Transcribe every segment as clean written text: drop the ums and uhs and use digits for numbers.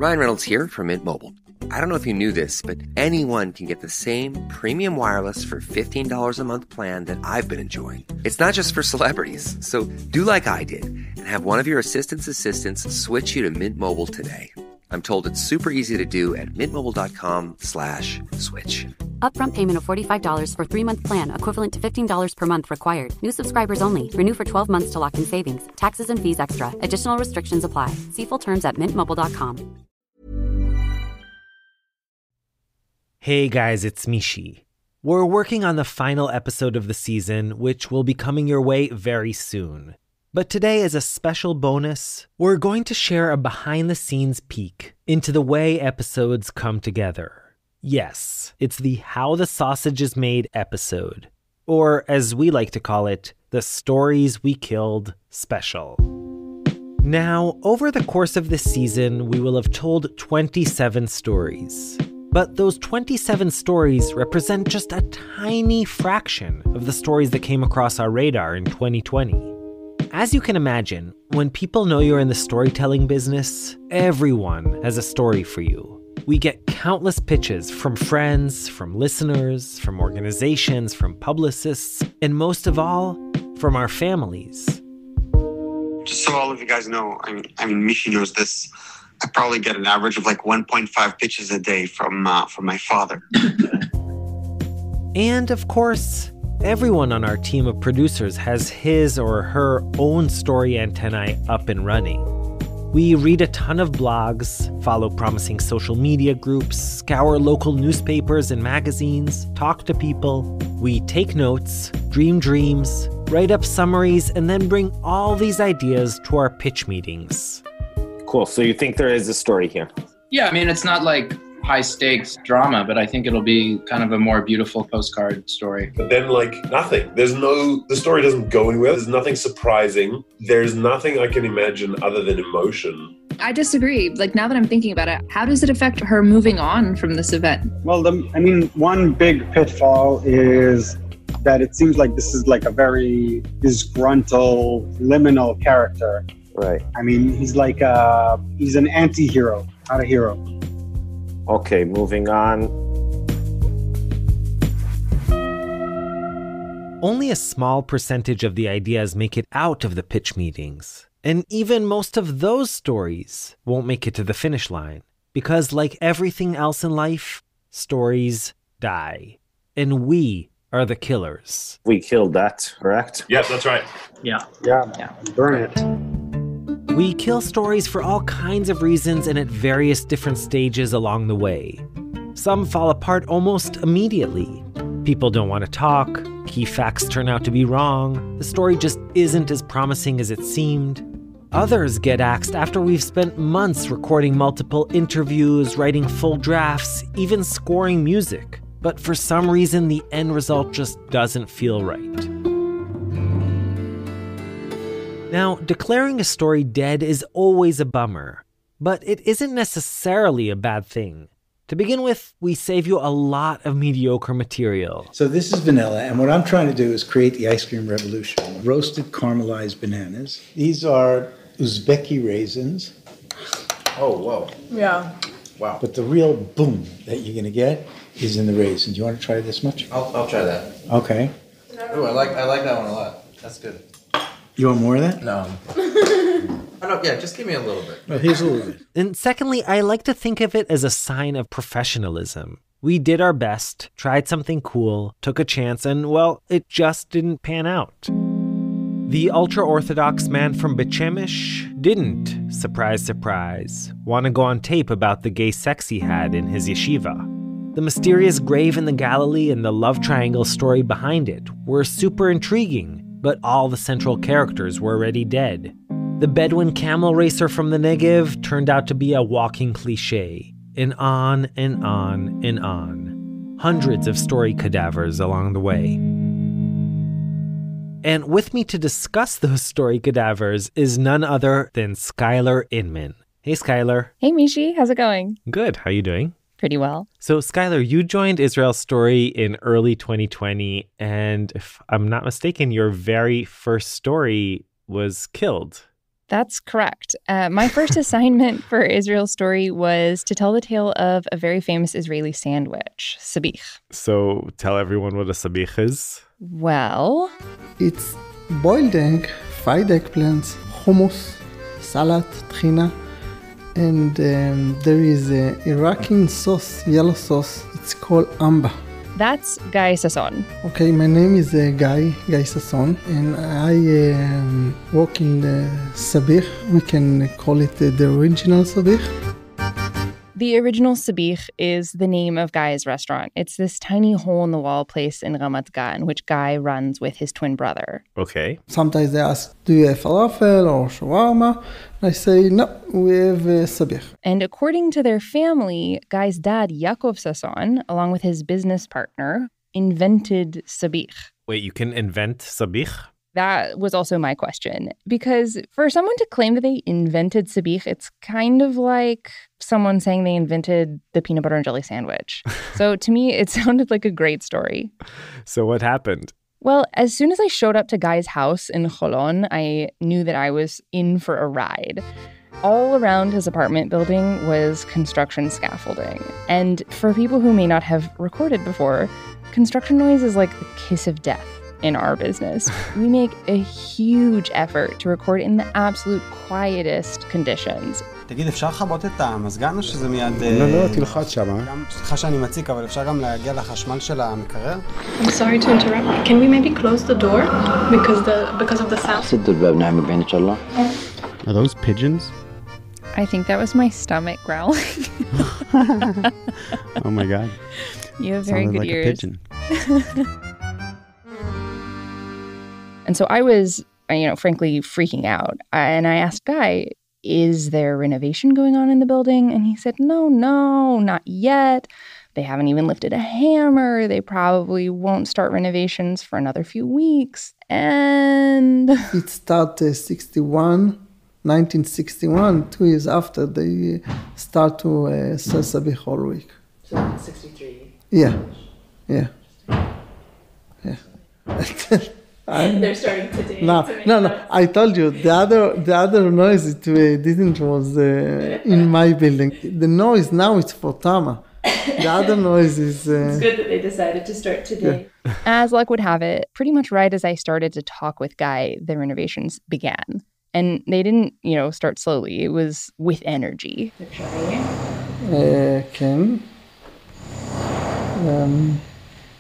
Ryan Reynolds here from Mint Mobile. I don't know if you knew this, but anyone can get the same premium wireless for $15 a month plan that I've been enjoying. It's not just for celebrities. So do like I did and have one of your assistants switch you to Mint Mobile today. I'm told it's super easy to do at mintmobile.com/switch. Upfront payment of $45 for 3-month plan, equivalent to $15 per month required. New subscribers only. Renew for 12 months to lock in savings. Taxes and fees extra. Additional restrictions apply. See full terms at mintmobile.com. Hey guys, it's Mishi. We're working on the final episode of the season, which will be coming your way very soon. But today, as a special bonus, we're going to share a behind-the-scenes peek into the way episodes come together. Yes, it's the How the Sausage is Made episode, or as we like to call it, the Stories We Killed special. Now, over the course of this season, we will have told 27 stories. But those 27 stories represent just a tiny fraction of the stories that came across our radar in 2020. As you can imagine, when people know you're in the storytelling business, everyone has a story for you. We get countless pitches from friends, from listeners, from organizations, from publicists, and most of all, from our families. Just so all of you guys know, I mean, Mishi knows this. I probably get an average of like 1.5 pitches a day from my father. And of course, everyone on our team of producers has his or her own story antennae up and running. We read a ton of blogs, follow promising social media groups, scour local newspapers and magazines, talk to people. We take notes, dream dreams, write up summaries, and then bring all these ideas to our pitch meetings. Cool. So you think there is a story here? Yeah, I mean, it's not like high stakes drama, but I think it'll be kind of a more beautiful postcard story. But then nothing. The story doesn't go anywhere. There's nothing surprising. There's nothing I can imagine other than emotion. I disagree. Now that I'm thinking about it, how does it affect her moving on from this event? Well, one big pitfall is that it seems like this is like a very disgruntled, liminal character. Right. I mean, he's he's an anti-hero, not a hero. Okay, moving on. Only a small percentage of the ideas make it out of the pitch meetings. And even most of those stories won't make it to the finish line. Because like everything else in life, stories die. And we are the killers. We killed that, correct? Yeah, that's right. Yeah. Burn it. We kill stories for all kinds of reasons and at various different stages along the way. Some fall apart almost immediately. People don't want to talk, key facts turn out to be wrong, the story just isn't as promising as it seemed. Others get axed after we've spent months recording multiple interviews, writing full drafts, even scoring music. But for some reason, the end result just doesn't feel right. Now, declaring a story dead is always a bummer, but it isn't necessarily a bad thing. To begin with, we save you a lot of mediocre material. So this is vanilla, and what I'm trying to do is create the ice cream revolution. Roasted caramelized bananas. These are Uzbeki raisins. Oh, whoa. Yeah. Wow. But the real boom that you're going to get is in the raisins. You want to try this much? I'll try that. Okay. Ooh, I like that one a lot. That's good. You want more of that? No. Yeah, just give me a little bit. Well, here's a little bit. And secondly, I like to think of it as a sign of professionalism. We did our best, tried something cool, took a chance, and, well, it just didn't pan out. The ultra-Orthodox man from Bechemish didn't, surprise, surprise, want to go on tape about the gay sex he had in his yeshiva. The mysterious grave in the Galilee and the love triangle story behind it were super intriguing, but all the central characters were already dead. The Bedouin camel racer from the Negev turned out to be a walking cliché, and on and on and on. Hundreds of story cadavers along the way. And with me to discuss those story cadavers is none other than Skylar Inman. Hey, Skylar. Hey, Mishi. How's it going? Good. How you doing? Pretty well. So, Skylar, you joined Israel Story in early 2020, and if I'm not mistaken, your very first story was killed. That's correct. My first assignment for Israel's story was to tell the tale of a very famous Israeli sandwich, sabich. So tell everyone what a sabich is. Well, it's boiled egg, fried eggplants, hummus, salad, tahina, and there is a Iraqi sauce, yellow sauce. It's called amba. That's Guy Sasson. Okay, my name is Guy Sasson, and I work in the sabich. We can call it the original sabich. The original sabich is the name of Guy's restaurant. It's this tiny hole-in-the-wall place in Ramat Gan, which Guy runs with his twin brother. Okay. Sometimes they ask, do you have falafel or shawarma? I say, no, we have sabich. And according to their family, Guy's dad, Yaakov Sasson, along with his business partner, invented sabich. Wait, you can invent sabich? That was also my question. Because for someone to claim that they invented sabich, it's kind of like someone saying they invented the peanut butter and jelly sandwich. So to me, it sounded like a great story. So what happened? Well, as soon as I showed up to Guy's house in Holon, I knew that I was in for a ride. All around his apartment building was construction scaffolding. And for people who may not have recorded before, construction noise is like the kiss of death in our business. We make a huge effort to record in the absolute quietest conditions. תגיד, אפשר לכבות את המזגן או שזה מיד... לא, תלחץ שמה. סליחה שאני מציק, אבל אפשר גם להגיע לחשמל של המקרר? I'm sorry to interrupt. Can we maybe close the door because of the sound? سد الباب نعمل بين إن شاء الله. Are those pigeons? I think that was my stomach growling. Oh my God. You have very good ears. Sounded like a pigeon. And so I was, frankly freaking out. And I asked Guy, is there renovation going on in the building? And he said, no, not yet. They haven't even lifted a hammer. They probably won't start renovations for another few weeks. And... It started 1961, 2 years after they start to sell sabich all week. So 63? Yeah. They're starting today. No. I told you the other noise it didn't was in my building. The noise now it's for Tama. The other noise is. It's good that they decided to start today. Yeah. As luck would have it, pretty much right as I started to talk with Guy, the renovations began, and they didn't, start slowly. It was with energy. כן.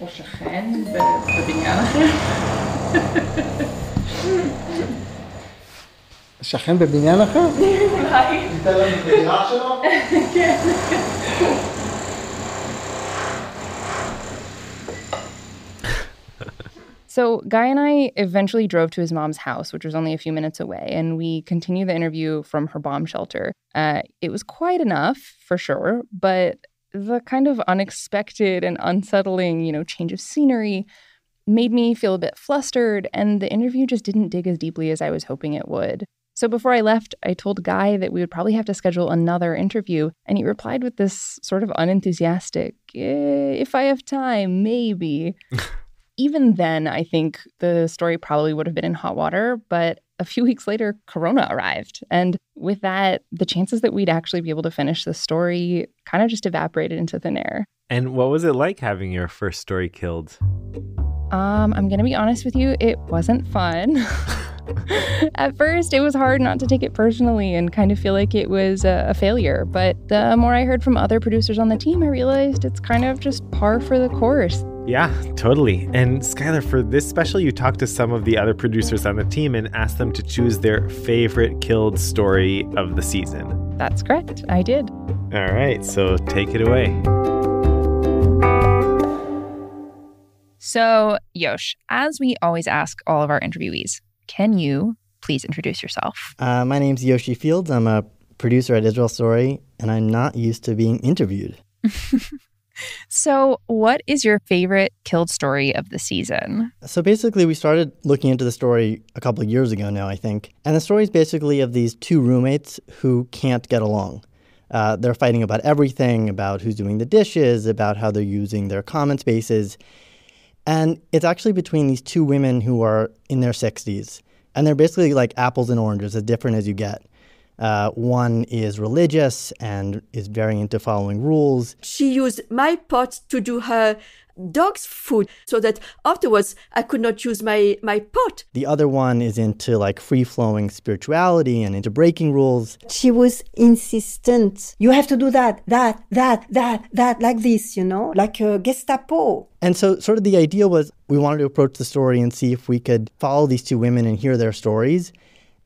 או שכן בבניין אחר. שכן בבניין אחר? אולי. ניתן לנו את הדירה שלו? כן. So Guy and I eventually drove to his mom's house, which was only a few minutes away, and we continued the interview from her bomb shelter. It was quiet enough, for sure, but the kind of unexpected and unsettling, change of scenery made me feel a bit flustered, and the interview just didn't dig as deeply as I was hoping it would. So before I left, I told Guy that we would probably have to schedule another interview, and he replied with this sort of unenthusiastic, if I have time, maybe. Even then, I think the story probably would have been in hot water, but a few weeks later, Corona arrived. And with that, the chances that we'd actually be able to finish the story kind of just evaporated into thin air. And what was it like having your first story killed? I'm going to be honest with you, it wasn't fun. At first, it was hard not to take it personally and kind of feel like it was a failure. But the more I heard from other producers on the team, I realized it's kind of just par for the course. Yeah, totally. And Skylar, for this special, you talked to some of the other producers on the team and asked them to choose their favorite killed story of the season. That's correct. I did. All right, so take it away. So, Yosh, as we always ask all of our interviewees, can you please introduce yourself? My name's Yoshi Fields. I'm a producer at Israel Story, and I'm not used to being interviewed. So what is your favorite killed story of the season? So basically, we started looking into the story a couple of years ago now, I think. And the story is basically of these two roommates who can't get along. They're fighting about everything, about who's doing the dishes, about how they're using their common spaces. And it's actually between these two women who are in their 60s. And they're basically like apples and oranges, as different as you get. One is religious and is very into following rules. She used my pot to do her dog's food so that afterwards I could not use my pot. The other one is into like free-flowing spirituality and into breaking rules. She was insistent. You have to do that, like this, like a Gestapo. And so sort of the idea was we wanted to approach the story and see if we could follow these two women and hear their stories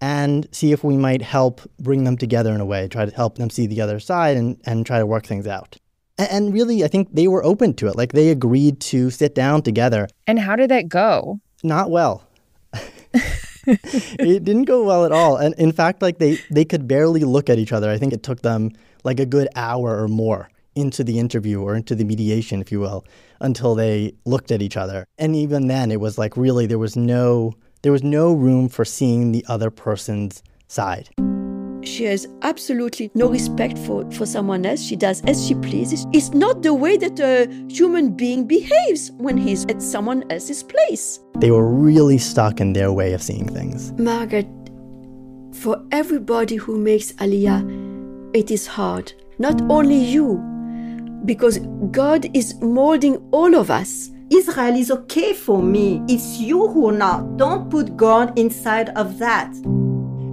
and see if we might help bring them together in a way, try to help them see the other side and try to work things out. And really, I think they were open to it. Like, they agreed to sit down together. And how did that go? Not well. It didn't go well at all. And in fact, like, they could barely look at each other. I think it took them like a good hour or more into the interview or into the mediation, if you will, until they looked at each other. And even then, it was like really there was no room for seeing the other person's side. She has absolutely no respect for someone else. She does as she pleases. It's not the way that a human being behaves when he's at someone else's place. They were really stuck in their way of seeing things. Margaret, for everybody who makes Aliyah, it is hard. Not only you, because God is molding all of us. Israel is okay for me. It's you who are not. Don't put God inside of that.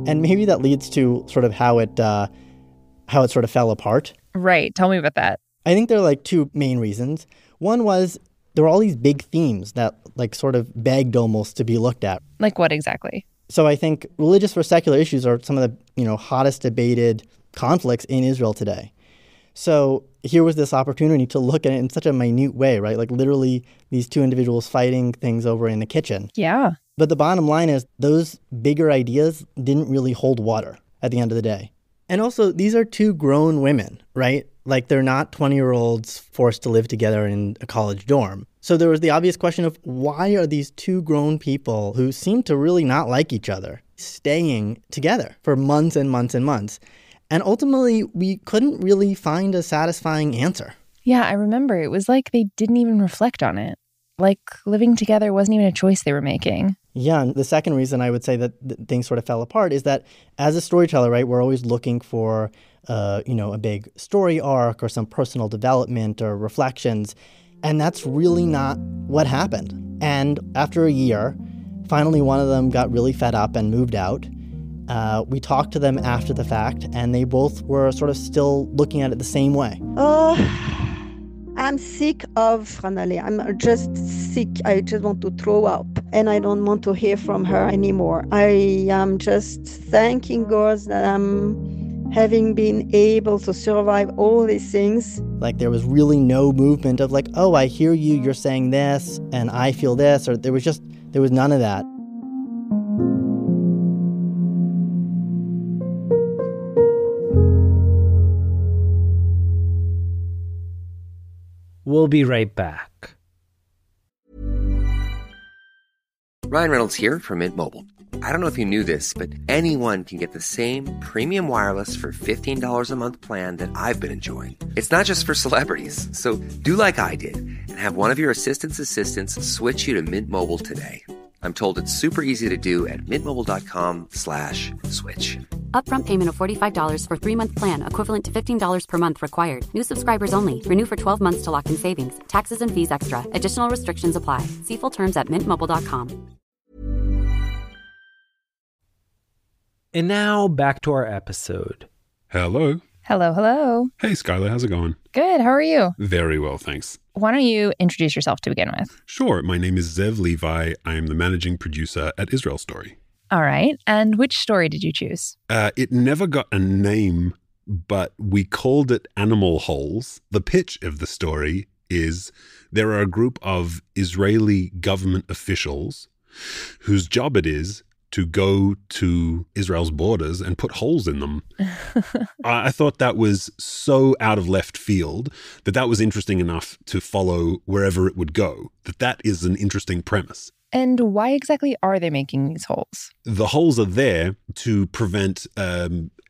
And maybe that leads to sort of how it sort of fell apart. Right. Tell me about that. I think there are like two main reasons. One was there were all these big themes that like sort of begged almost to be looked at. Like what exactly? So I think religious versus secular issues are some of the, hottest debated conflicts in Israel today. So here was this opportunity to look at it in such a minute way, right? Like literally these two individuals fighting things over in the kitchen. Yeah. But the bottom line is those bigger ideas didn't really hold water at the end of the day. And also, these are two grown women, right? Like they're not 20-year-olds forced to live together in a college dorm. So there was the obvious question of why are these two grown people who seem to really not like each other staying together for months and months and months? And ultimately, we couldn't really find a satisfying answer. Yeah, I remember. It was like they didn't even reflect on it. Like living together wasn't even a choice they were making. Yeah, and the second reason I would say that things sort of fell apart is that as a storyteller, right, we're always looking for, a big story arc or some personal development or reflections. And that's really not what happened. And after a year, finally one of them got really fed up and moved out. We talked to them after the fact, and they both were sort of still looking at it the same way. I'm sick of Ranale. I'm just sick. I just want to throw up, and I don't want to hear from her anymore. I am just thanking God that I'm having been able to survive all these things. Like there was really no movement of like, oh, I hear you, you're saying this, and I feel this, or there was none of that. We'll be right back. Ryan Reynolds here from Mint Mobile. I don't know if you knew this, but anyone can get the same premium wireless for $15 a month plan that I've been enjoying. It's not just for celebrities. So do like I did and have one of your assistants switch you to Mint Mobile today. I'm told it's super easy to do at mintmobile.com/switch. Upfront payment of $45 for 3-month plan, equivalent to $15 per month required. New subscribers only. Renew for 12 months to lock in savings. Taxes and fees extra. Additional restrictions apply. See full terms at mintmobile.com. And now back to our episode. Hello. Hello, hello. Hey, Skylar, how's it going? Good, how are you? Very well, thanks. Why don't you introduce yourself to begin with? Sure, my name is Zev Levi. I am the managing producer at Israel Story. All right, and which story did you choose? It never got a name, but we called it Animal Holes. The pitch of the story is there are a group of Israeli government officials whose job it is to go to Israel's borders and put holes in them. I thought that was so out of left field that was interesting enough to follow wherever it would go, that is an interesting premise. And why exactly are they making these holes? The holes are there to prevent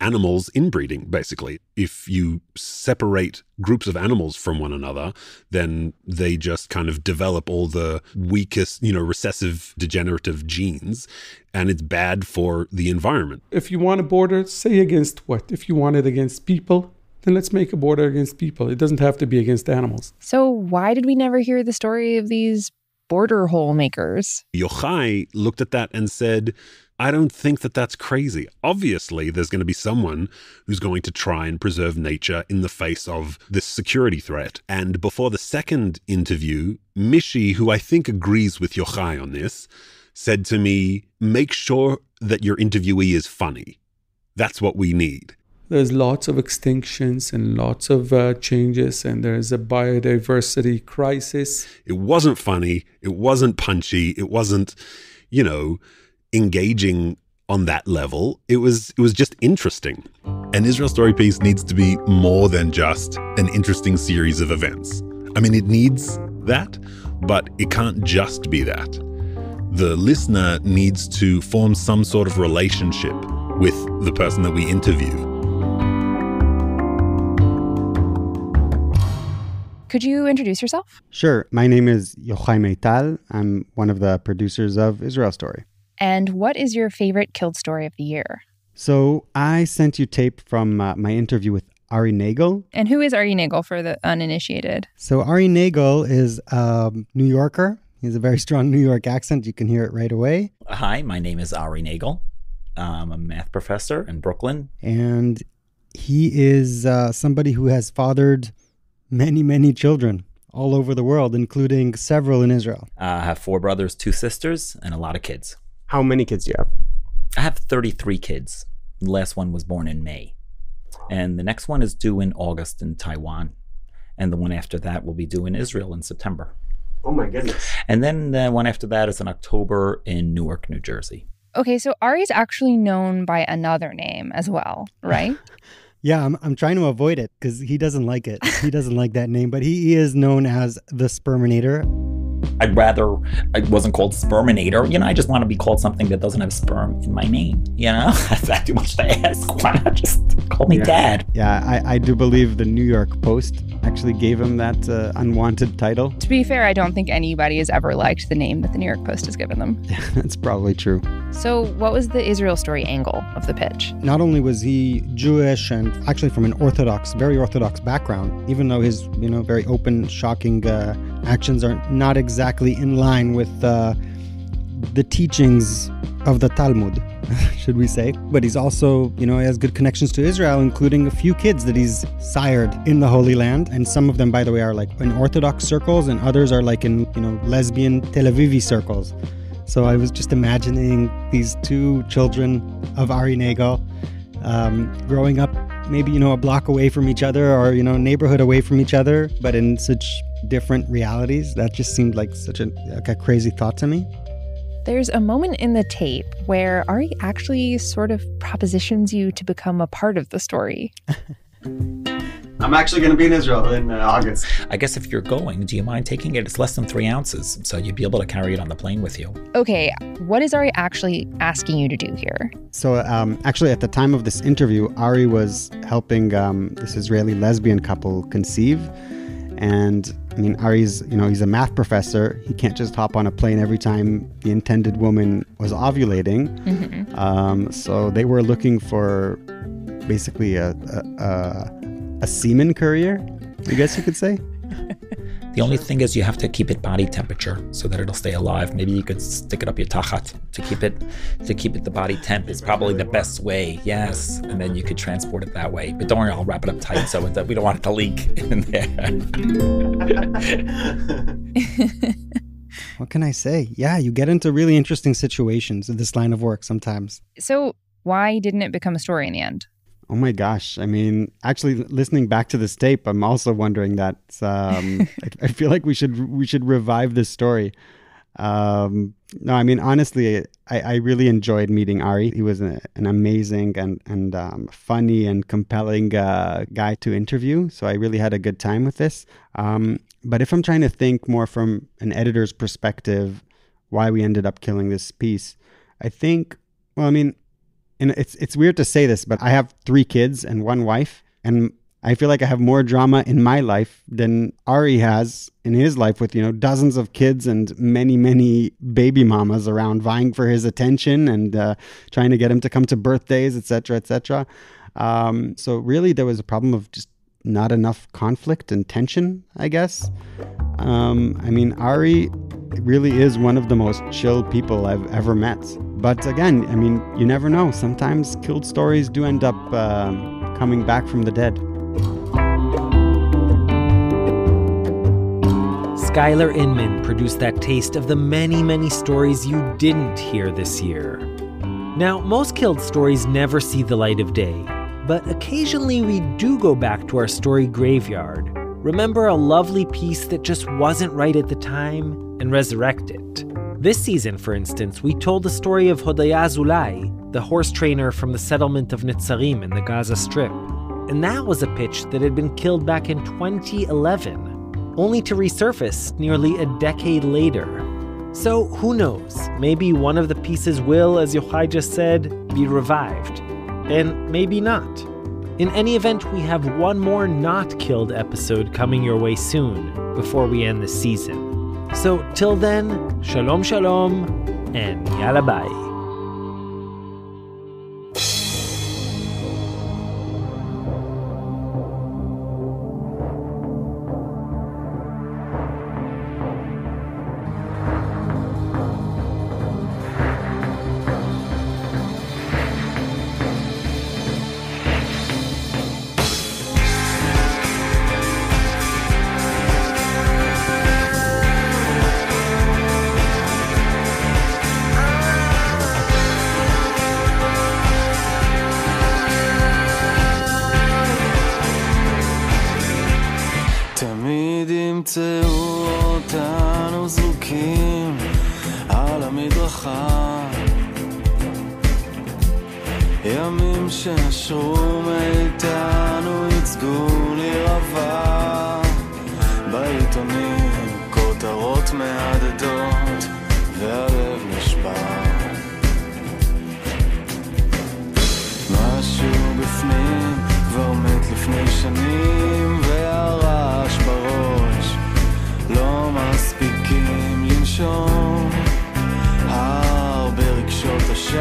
animals inbreeding, basically. If you separate groups of animals from one another, then they just kind of develop all the weakest, recessive degenerative genes, and it's bad for the environment. If you want a border, say against what? If you want it against people, then let's make a border against people. It doesn't have to be against animals. So why did we never hear the story of these border hole makers? Yochai looked at that and said, I don't think that that's crazy. Obviously, there's going to be someone who's going to try and preserve nature in the face of this security threat. And before the second interview, Mishi, who I think agrees with Yochai on this, said to me, make sure that your interviewee is funny. That's what we need. There's lots of extinctions and lots of changes, and there's a biodiversity crisis. It wasn't funny. It wasn't punchy. It wasn't, engaging on that level. It was just interesting. An Israel Story piece needs to be more than just an interesting series of events. I mean, it needs that, but it can't just be that. The listener needs to form some sort of relationship with the person that we interview. Could you introduce yourself? Sure. My name is Yochai Meital. I'm one of the producers of Israel Story. And what is your favorite killed story of the year? So I sent you tape from my interview with Ari Nagel. And who is Ari Nagel for the uninitiated? So Ari Nagel is a New Yorker. He has a very strong New York accent. You can hear it right away. Hi, my name is Ari Nagel. I'm a math professor in Brooklyn. And he is somebody who has fathered many, many children all over the world, including several in Israel. I have 4 brothers, 2 sisters, and a lot of kids. How many kids do you have? I have 33 kids. The last one was born in May. And the next one is due in August in Taiwan. And the one after that will be due in Israel in September. Oh my goodness. And then the one after that is in October in Newark, New Jersey. Okay, so Ari's actually known by another name as well, right? Yeah, I'm trying to avoid it because he doesn't like it. He doesn't like that name, but he is known as the Sperminator. I'd rather I wasn't called Sperminator. I just want to be called something that doesn't have sperm in my name. That's not too much to ask. Why not just call me Dad? Yeah, I do believe the New York Post actually gave him that unwanted title. To be fair, I don't think anybody has ever liked the name that the New York Post has given them. Yeah, that's probably true. So what was the Israel Story angle of the pitch? Not only was he Jewish and actually from an very Orthodox background, even though his, very open, shocking actions are not exactly in line with the teachings of the Talmud, should we say. But he's also, he has good connections to Israel, including a few kids that he's sired in the Holy Land. And some of them, by the way, are like in Orthodox circles, and others are like in, lesbian Tel Avivi circles. So I was just imagining these 2 children of Ari Nagel growing up maybe, a block away from each other or, neighborhood away from each other, but in such different realities. That just seemed like such a crazy thought to me. There's a moment in the tape where Ari actually sort of propositions you to become a part of the story. I'm actually going to be in Israel in August. I guess if you're going, do you mind taking it? It's less than 3 ounces, so you'd be able to carry it on the plane with you. Okay, what is Ari actually asking you to do here? So actually at the time of this interview, Ari was helping this Israeli lesbian couple conceive. And I mean, Ari's, he's a math professor. He can't just hop on a plane every time the intended woman was ovulating. Mm-hmm. So they were looking for basically a semen courier, I guess you could say. The only thing is you have to keep it body temperature so that it'll stay alive. Maybe you could stick it up your tachat to keep it the body temp is probably the best way. Yes, and then you could transport it that way. But don't worry, I'll wrap it up tight so that we don't want it to leak in there. What can I say? Yeah, you get into really interesting situations in this line of work sometimes. So why didn't it become a story in the end? Oh my gosh. I mean, actually listening back to this tape, I'm also wondering that I feel like we should revive this story. No, I mean, honestly, I really enjoyed meeting Ari. He was an amazing and funny and compelling guy to interview. So I really had a good time with this. But if I'm trying to think more from an editor's perspective, why we ended up killing this piece, I think, well, I mean, and it's weird to say this, but I have 3 kids and 1 wife, and I feel like I have more drama in my life than Ari has in his life with, dozens of kids and many, many baby mamas around vying for his attention and trying to get him to come to birthdays, etc., etc. So really there was a problem of just not enough conflict and tension, I guess. Ari really is one of the most chill people I've ever met. But again, you never know. Sometimes killed stories do end up coming back from the dead. Skylar Inman produced that taste of the many, many stories you didn't hear this year. Now, most killed stories never see the light of day, but occasionally we do go back to our story graveyard, remember a lovely piece that just wasn't right at the time, and resurrect it. This season, for instance, we told the story of Hodaya Zulai, the horse trainer from the settlement of Netzarim in the Gaza Strip. And that was a pitch that had been killed back in 2011. Only to resurface nearly a decade later. So who knows, maybe one of the pieces will, as Yochai just said, be revived. And maybe not. In any event, we have one more not killed episode coming your way soon, before we end the season. So till then, shalom shalom, and yalla bye. ימצאו אותנו זרוקים על המדרכה, ימים שנשרו מאיתנו ייצגו להירבה, בעיתונים כותרות מהדהדות והלב נשבר, משהו בפנים כבר מת לפני שנים והרעש בראש לא מספיקים לנשום, הרבה רגשות אשם,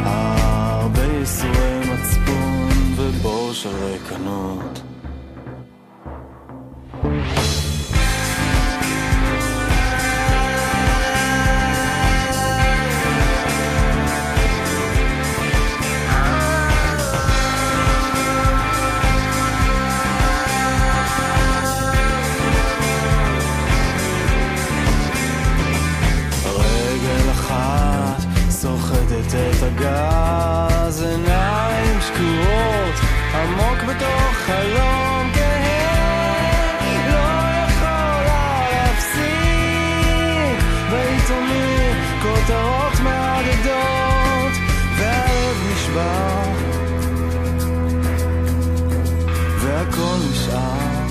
הרבה ייסורי מצפון ובור של ריקנות. סוחטת את הגז, עיניים שקורות עמוק בתוך חלום כהה, לא יכולה להפסיק, בעיתונים כותרות מהדהדות והלב נשבר והכל נשאר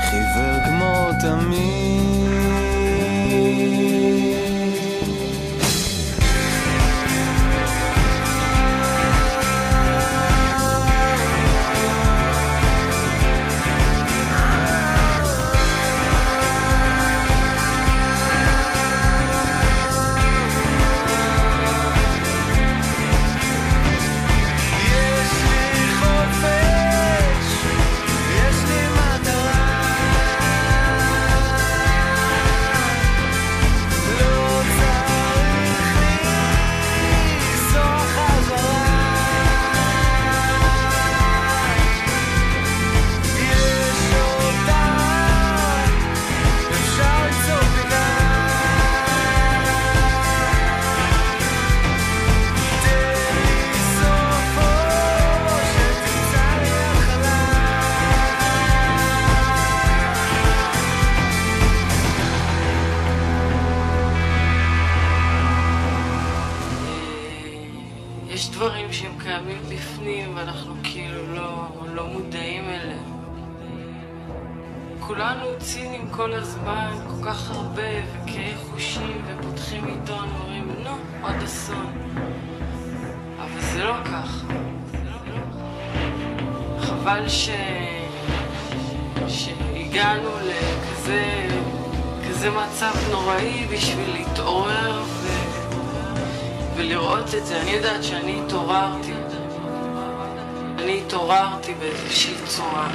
חיוור כמו תמיד. יש דברים שהם קיימים בפנים ואנחנו כאילו לא מודעים אליהם. וכולנו ציניים כל הזמן, כל כך הרבה, וקהי חושים, ופותחים עיתון, ואומרים, נו, עוד אסון. אבל זה לא כך. חבל שהגענו לכזה מצב נוראי בשביל להתעורר ולראות את זה. אני יודעת שאני התעוררתי. אני התעוררתי באיזושהי צורה.